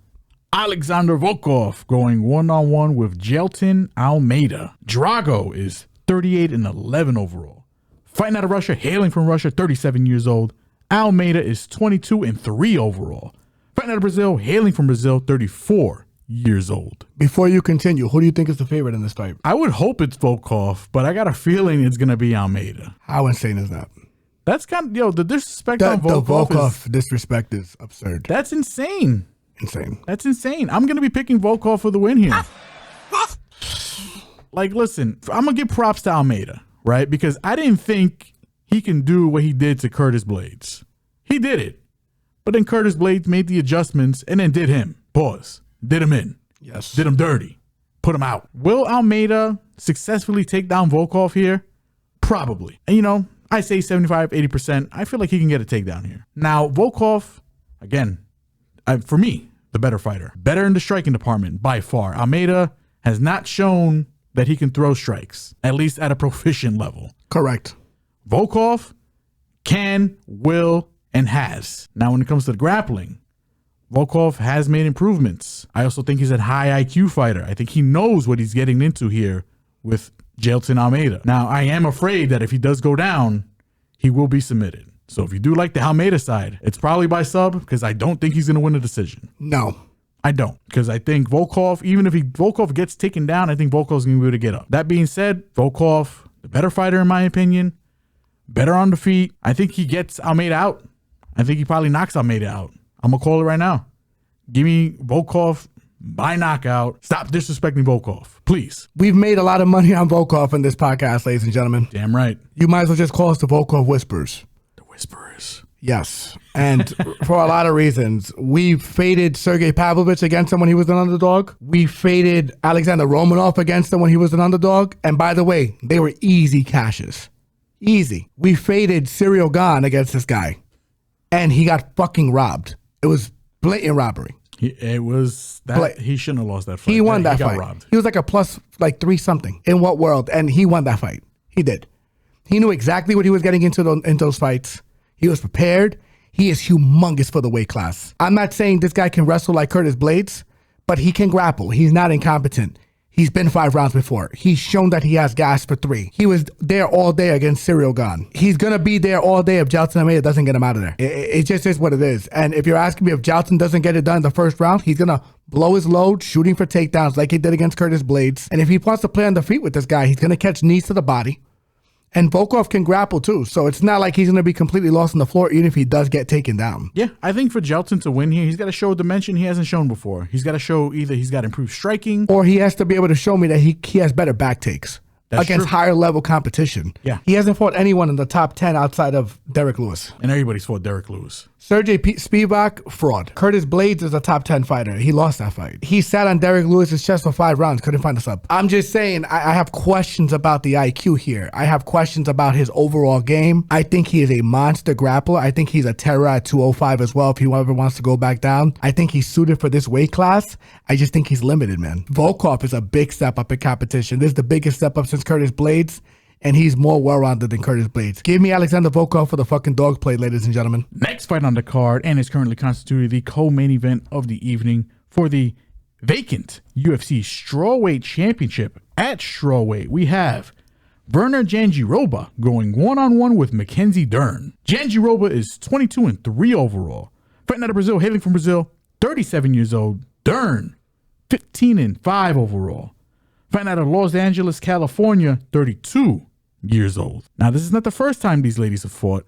Alexander Volkov going one-on-one with Jailton Almeida. Drago is 38-11 overall. Fighting out of Russia, hailing from Russia, 37 years old. Almeida is 22-3 overall. Fighting out of Brazil, hailing from Brazil, 34 years old. Before you continue, who do you think is the favorite in this fight? I would hope it's Volkov, but I got a feeling it's going to be Almeida. How insane is that? That's kind of, the disrespect on Volkov. The Volkov disrespect is absurd. That's insane. Insane. That's insane. I'm going to be picking Volkov for the win here. Like, listen, I'm going to give props to Almeida, right? Because I didn't think he can do what he did to Curtis Blades. He did it. But then Curtis Blades made the adjustments and then did him. Pause. Did him in. Yes. Did him dirty. Put him out. Will Almeida successfully take down Volkov here? Probably. And, you know, I say 75, 80%. I feel like he can get a takedown here. Now, Volkov, again, for me, the better fighter. Better in the striking department by far. Almeida has not shown that he can throw strikes, at least at a proficient level. Correct. Volkov can, will, and has. Now, when it comes to the grappling, Volkov has made improvements. I also think he's a high IQ fighter. I think he knows what he's getting into here with Jailton Almeida. Now, I am afraid that if he does go down, he will be submitted. So if you do like the Almeida side, it's probably by sub because I don't think he's going to win a decision. No. I don't, because I think Volkov, even if Volkov gets taken down, I think Volkov's going to be able to get up. That being said, Volkov, the better fighter in my opinion, better on the feet. I think he gets Almeida out. I think he probably knocks Almeida out. I'm going to call it right now. Give me Volkov by knockout. Stop disrespecting Volkov, please. We've made a lot of money on Volkov in this podcast, ladies and gentlemen. Damn right. You might as well just call us the Volkov Whispers. The Whisperers. Yes. And for a lot of reasons. We faded Sergey Pavlovich against him when he was an underdog. We faded Alexander Romanov against him when he was an underdog. And by the way, they were easy cashes. Easy. We faded Ciryl Gane against this guy. And he got fucking robbed. It was blatant robbery. It was that he shouldn't have lost that fight. He won that fight. fight. He got robbed. He was like a plus like 3 something. In what world? And he won that fight. He did. He knew exactly what he was getting into those fights. He was prepared. He is humongous for the weight class. I'm not saying this guy can wrestle like Curtis Blades, but he can grapple. He's not incompetent. He's been 5 rounds before. He's shown that he has gas for 3. He was there all day against Ciryl Gane. He's going to be there all day if Jailton Almeida doesn't get him out of there. It just is what it is. And if you're asking me if Jailton doesn't get it done in the first round, he's going to blow his load, shooting for takedowns like he did against Curtis Blades. And if he wants to play on the feet with this guy, he's going to catch knees to the body. And Volkov can grapple too. So it's not like he's going to be completely lost on the floor even if he does get taken down. Yeah, I think for Jailton to win here, he's got to show a dimension he hasn't shown before. He's got to show either he's got improved striking, or he has to be able to show me that he has better back takes against higher level competition. Yeah. He hasn't fought anyone in the top 10 outside of Derek Lewis. And everybody's fought Derek Lewis. Sergey Spivak, fraud. Curtis Blades is a top 10 fighter. He lost that fight. He sat on Derek Lewis's chest for 5 rounds, couldn't find a sub. I'm just saying, I have questions about the IQ here. I have questions about his overall game. I think he is a monster grappler. I think he's a terror at 205 as well if he ever wants to go back down. I think he's suited for this weight class. I just think he's limited, man. Volkov is a big step up in competition. This is the biggest step up since Curtis Blades. And he's more well-rounded than Curtis Blades. Give me Alexander Volkov for the fucking dog plate, ladies and gentlemen. Next fight on the card, and is currently constituted the co-main event of the evening for the vacant UFC strawweight championship at strawweight, we have Virna Jandiroba going one-on-one with Mackenzie Dern. Jandiroba is 22-3 overall. Fighting out of Brazil, hailing from Brazil, 37 years old. Dern, 15-5 overall. Fighting out of Los Angeles, California, 32 years old. Now, this is not the first time these ladies have fought.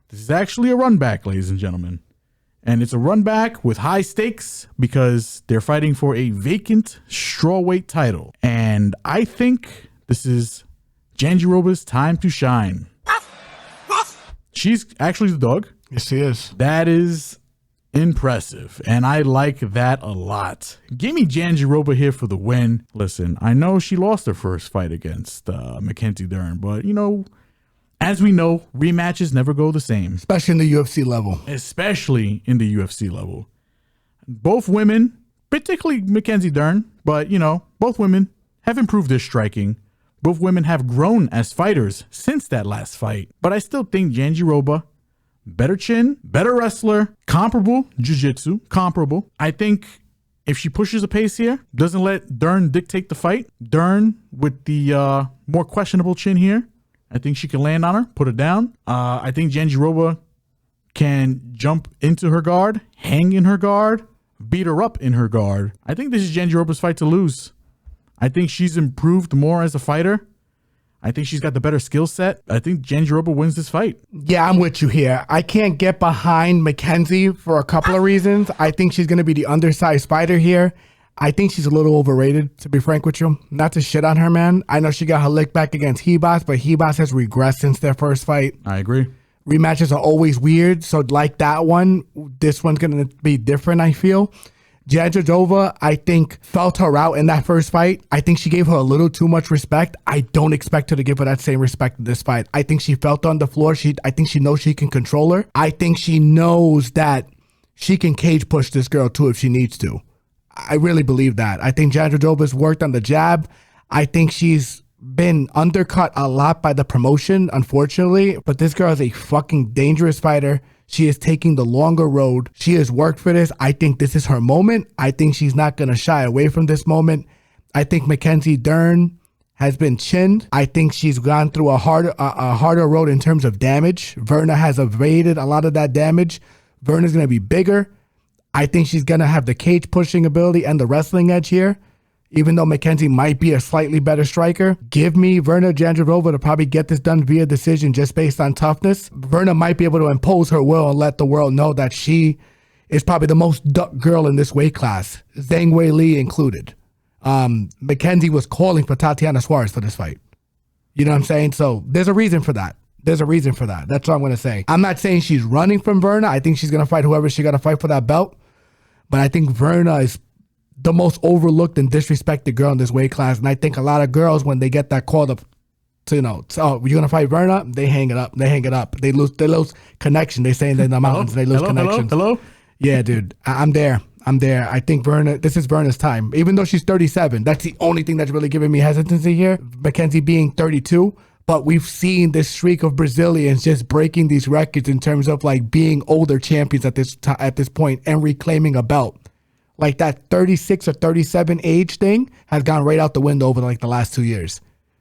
This is actually a run back, ladies and gentlemen. And it's a run back with high stakes because they're fighting for a vacant strawweight title. And I think this is Jandiroba's time to shine. She's actually the dog. Yes, she is. That is impressive. And I like that a lot. Give me Jandiroba here for the win. Listen, I know she lost her first fight against Mackenzie Dern, but you know, as we know, rematches never go the same. Especially in the UFC level. Especially in the UFC level. Both women, particularly Mackenzie Dern, but you know, both women have improved their striking. Both women have grown as fighters since that last fight. But I still think Jandiroba, better chin, better wrestler, comparable jiu-jitsu, comparable. I think if she pushes the pace here, doesn't let Dern dictate the fight, Dern with the more questionable chin here, I think she can land on her, put her down. I think Jandiroba can jump into her guard, hang in her guard, beat her up in her guard. I think this is Jandiroba's fight to lose. I think she's improved more as a fighter. I think she's got the better skill set. I think Jandiroba wins this fight. Yeah, I'm with you here. I can't get behind Mackenzie for a couple of reasons. I think she's going to be the undersized fighter here. I think she's a little overrated, to be frank with you. Not to shit on her, man. I know she got her lick back against Hebas, but Hebas has regressed since their first fight. I agree. Rematches are always weird, so like that one, this one's going to be different, I feel. Jandiroba, I think, felt her out in that first fight. I think she gave her a little too much respect. I don't expect her to give her that same respect in this fight. I think she felt on the floor. I think she knows she can control her. I think she knows that she can cage push this girl too if she needs to. I really believe that. I think Jandiroba's worked on the jab. I think she's been undercut a lot by the promotion, unfortunately. But this girl is a fucking dangerous fighter. She is taking the longer road. She has worked for this. I think this is her moment. I think she's not going to shy away from this moment. I think Mackenzie Dern has been chinned. I think she's gone through a harder road in terms of damage. Virna has evaded a lot of that damage. Virna's going to be bigger. I think she's going to have the cage pushing ability and the wrestling edge here. Even though Mackenzie might be a slightly better striker, give me Virna Jandiroba to probably get this done via decision just based on toughness. Virna might be able to impose her will and let the world know that she is probably the most duck girl in this weight class, Zhang Wei Li included. Mackenzie was calling for Tatiana Suarez for this fight. You know what I'm saying? So there's a reason for that. There's a reason for that. That's what I'm going to say. I'm not saying she's running from Virna. I think she's going to fight whoever she got to fight for that belt. But I think Virna is the most overlooked and disrespected girl in this weight class. And I think a lot of girls, when they get that call to you know, oh, you're going to fight Virna, they hang it up. They lose connection. They say they're in the mountains. They lose connection. Hello? Yeah, dude. I'm there. I think Virna, this is Virna's time. Even though she's 37, that's the only thing that's really giving me hesitancy here. Mackenzie being 32. But we've seen this streak of Brazilians just breaking these records in terms of like being older champions at this point and reclaiming a belt. Like that 36 or 37 age thing has gone right out the window over like the last 2 years.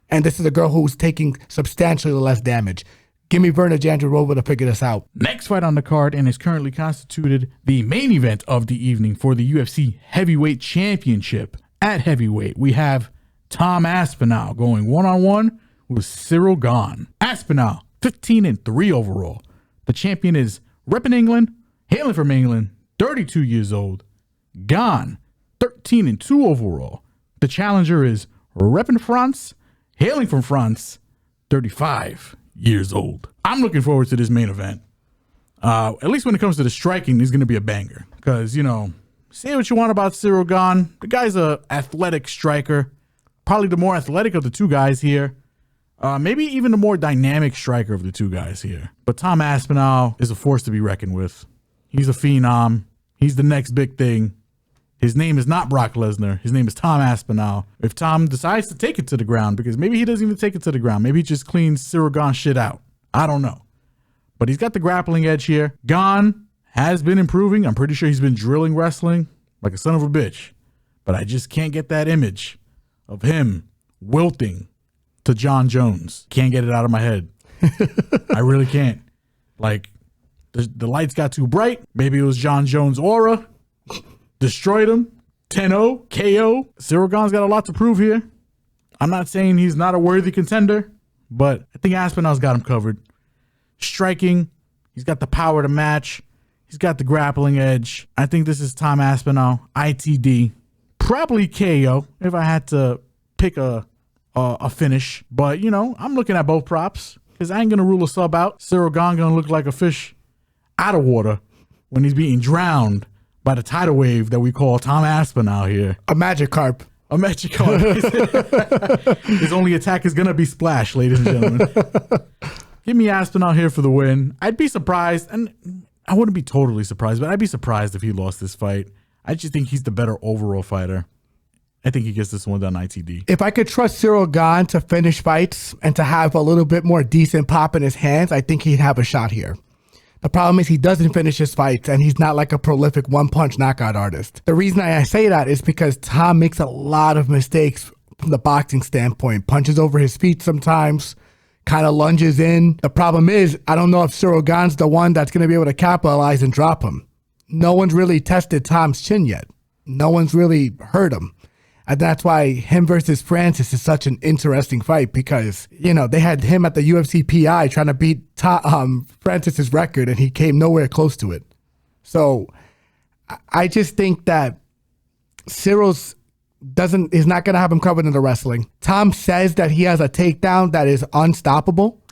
And this is a girl who's taking substantially less damage. Give me Virna Jandiroba to figure this out. Next fight on the card and is currently constituted the main event of the evening for the UFC Heavyweight Championship. At heavyweight, we have Tom Aspinall going one-on-one with Ciryl Gane. Aspinall, 15-3 overall. The champion is repping England, hailing from England, 32 years old. Gane, 13-2 overall. The challenger is repping France, hailing from France, 35 years old. I'm looking forward to this main event. At least when it comes to the striking, it's going to be a banger. Because, you know, say what you want about Ciryl Gane. The guy's a athletic striker. Probably the more athletic of the two guys here. Maybe even the more dynamic striker of the two guys here. But Tom Aspinall is a force to be reckoned with. He's a phenom. He's the next big thing. His name is not Brock Lesnar. His name is Tom Aspinall. If Tom decides to take it to the ground, because maybe he doesn't even take it to the ground. Maybe he just cleans Ciryl Gane's shit out. I don't know. But he's got the grappling edge here. Gane has been improving. I'm pretty sure he's been drilling wrestling like a son of a bitch. but I just can't get that image of him wilting to John Jones. Can't get it out of my head. I really can't. Like, the lights got too bright. Maybe it was John Jones' aura. Destroyed him. 10-0, KO. Ciryl Gane's got a lot to prove here. I'm not saying he's not a worthy contender, but I think Aspinall's got him covered. Striking, he's got the power to match. He's got the grappling edge. I think this is Tom Aspinall, ITD. Probably KO if I had to pick a finish. But, you know, I'm looking at both props because I ain't going to rule a sub out. Ciryl Gane going to look like a fish out of water when he's being drowned by the tidal wave that we call Tom Aspinall here. A magic carp. A magic carp. His only attack is going to be splash, ladies and gentlemen. Give me Aspinall here for the win. I'd be surprised, and I wouldn't be totally surprised, but I'd be surprised if he lost this fight. I just think he's the better overall fighter. I think he gets this one done ITD. If I could trust Ciryl Gane to finish fights and to have a little bit more decent pop in his hands, I think he'd have a shot here. The problem is he doesn't finish his fights, and he's not like a prolific one-punch knockout artist. The reason I say that is because Tom makes a lot of mistakes from the boxing standpoint. Punches over his feet sometimes, kind of lunges in. The problem is, I don't know if Ciryl Gane's the one that's going to be able to capitalize and drop him. No one's really tested Tom's chin yet. No one's really hurt him. And that's why him versus Francis is such an interesting fight because, you know, they had him at the UFC PI trying to beat Francis's record, and he came nowhere close to it. So I just think that Cyryl's is not going to have him covered in the wrestling. Tom says that he has a takedown that is unstoppable.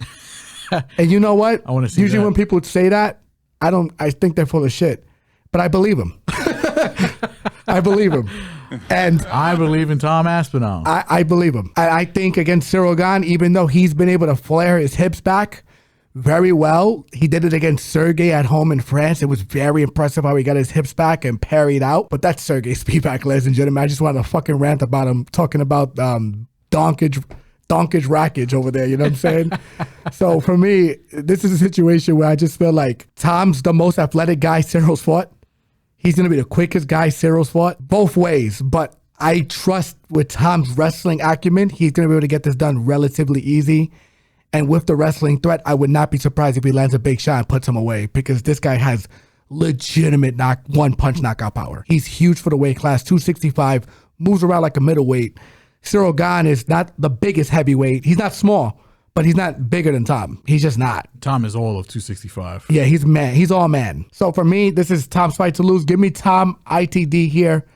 And you know what? I want to see usually that. when people say that, I think they're full of shit. But I believe him. I believe him. And I believe in Tom Aspinall. I believe him. I think against Ciryl Gane, even though he's been able to flare his hips back very well, he did it against Sergey at home in France. It was very impressive how he got his hips back and parried out. But that's Sergey Spivak, ladies and gentlemen. I just wanted to fucking rant about him, talking about donkage rackage over there. You know what I'm saying? So for me, this is a situation where I just feel like Tom's the most athletic guy Cyryl's fought. He's going to be the quickest guy Cyryl's fought, both ways. But I trust with Tom's wrestling acumen, he's going to be able to get this done relatively easy. And with the wrestling threat, I would not be surprised if he lands a big shot and puts him away because this guy has legitimate one-punch knockout power. He's huge for the weight class, 265, moves around like a middleweight. Ciryl Gane is not the biggest heavyweight. He's not small, but he's not bigger than Tom. He's just not. Tom is all of 265. Yeah, he's man. He's all man. So for me, this is Tom's fight to lose. Give me Tom ITD here.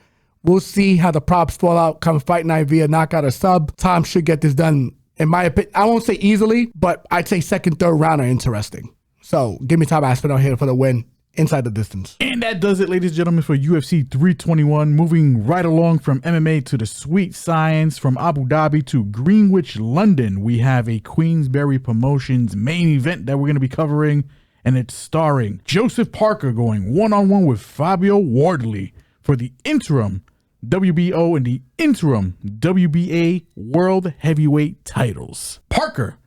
We'll see how the props fall out come fight night via knockout or sub. Tom should get this done, in my opinion. I won't say easily, but I'd say second, third round are interesting. So give me Tom Aspinall here for the win. Inside the distance. And that does it, ladies and gentlemen, for UFC 321. Moving right along from MMA to the sweet science, from Abu Dhabi to Greenwich, London, we have a Queensberry Promotions main event that we're going to be covering, and it's starring Joseph Parker going one-on-one with Fabio Wardley for the interim WBO and the interim WBA World Heavyweight titles. Parker,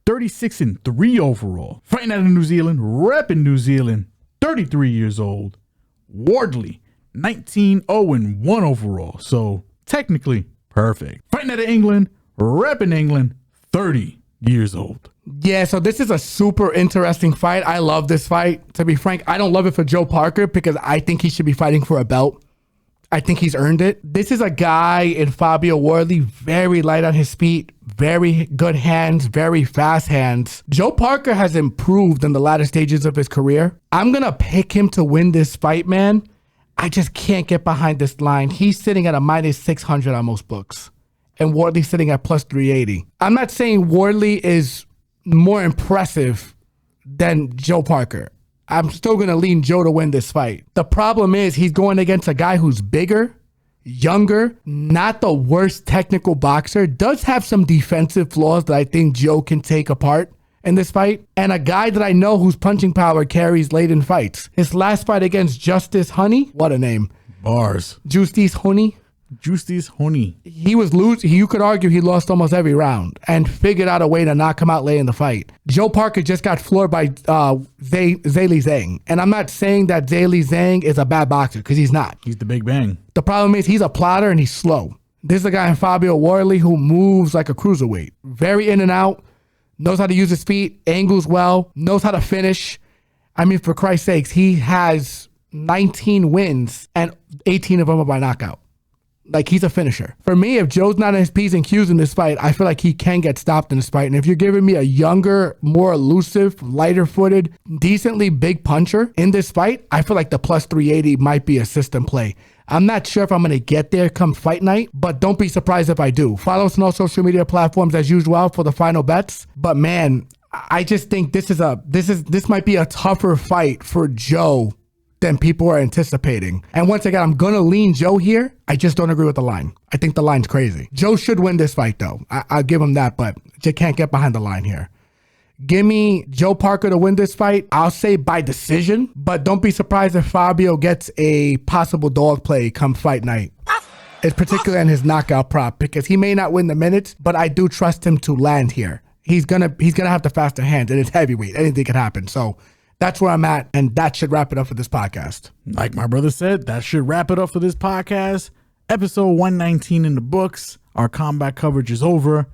36-3 overall, fighting out of New Zealand, repping New Zealand, 33 years old. Wardley, 19-0-1 overall. So technically perfect. Fighting out of England, repping England, 30 years old. Yeah, so this is a super interesting fight. I love this fight. To be frank, I don't love it for Joe Parker because I think he should be fighting for a belt. I think he's earned it. This is a guy in Fabio Wardley, very light on his feet, very good hands, very fast hands. Joe Parker has improved in the latter stages of his career. I'm going to pick him to win this fight, man. I just can't get behind this line. He's sitting at a minus 600 on most books, and Wardley's sitting at plus 380. I'm not saying Wardley is more impressive than Joe Parker. I'm still going to lean Joe to win this fight. The problem is he's going against a guy who's bigger, younger, not the worst technical boxer, does have some defensive flaws that I think Joe can take apart in this fight, and a guy that I know whose punching power carries late in fights. His last fight against Justice Honey, what a name. Bars. Justice Honey. Justice Honey. He was losing. You could argue he lost almost every round and figured out a way to knock him out late in the fight. Joe Parker just got floored by Zhilei Zhang. And I'm not saying that Zhilei Zhang is a bad boxer, because he's not. He's the big bang. The problem is he's a plotter and he's slow. This is a guy in Fabio Wardley who moves like a cruiserweight. Very in and out, knows how to use his feet, angles well, knows how to finish. I mean, for Christ's sakes, he has 19 wins and 18 of them are by knockout. Like, he's a finisher. For me, if Joe's not in his P's and Q's in this fight, I feel like he can get stopped in this fight. And if you're giving me a younger, more elusive, lighter-footed, decently big puncher in this fight, I feel like the plus 380 might be a system play. I'm not sure if I'm going to get there come fight night, but don't be surprised if I do. Follow us on all social media platforms as usual for the final bets. But man, I just think this might be a tougher fight for Joe than people are anticipating. And once again, I'm going to lean Joe here. I just don't agree with the line. I think the line's crazy. Joe should win this fight, though. I'll give him that, but you can't get behind the line here. Give me Joe Parker to win this fight. I'll say by decision, but don't be surprised if Fabio gets a possible dog play come fight night. It's particularly in his knockout prop, because he may not win the minutes, but I do trust him to land here. He's gonna have the faster hands, and it's heavyweight. Anything can happen. So that's where I'm at, and that should wrap it up for this podcast. Like my brother said, that should wrap it up for this podcast. Episode 119 in the books. Our combat coverage is over.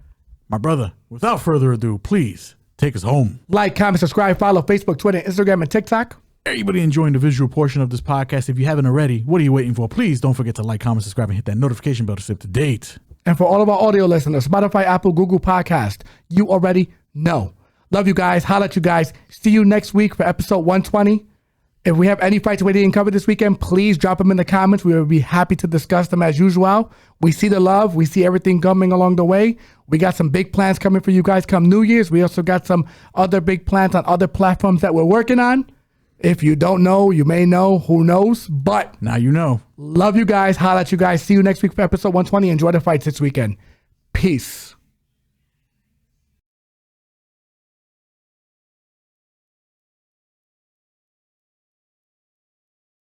My brother, without further ado, please take us home. Like, comment, subscribe, follow Facebook, Twitter, Instagram, and TikTok. Everybody enjoying the visual portion of this podcast. If you haven't already, what are you waiting for? Please don't forget to like, comment, subscribe, and hit that notification bell to stay up to date. And for all of our audio listeners, Spotify, Apple, Google Podcast, you already know. Love you guys. Holla at you guys. See you next week for episode 120. If we have any fights we didn't cover this weekend, please drop them in the comments. We will be happy to discuss them as usual. We see the love. We see everything coming along the way. We got some big plans coming for you guys come New Year's. We also got some other big plans on other platforms that we're working on. If you don't know, you may know. Who knows? But now you know. Love you guys. Holla at you guys. See you next week for episode 120. Enjoy the fights this weekend. Peace.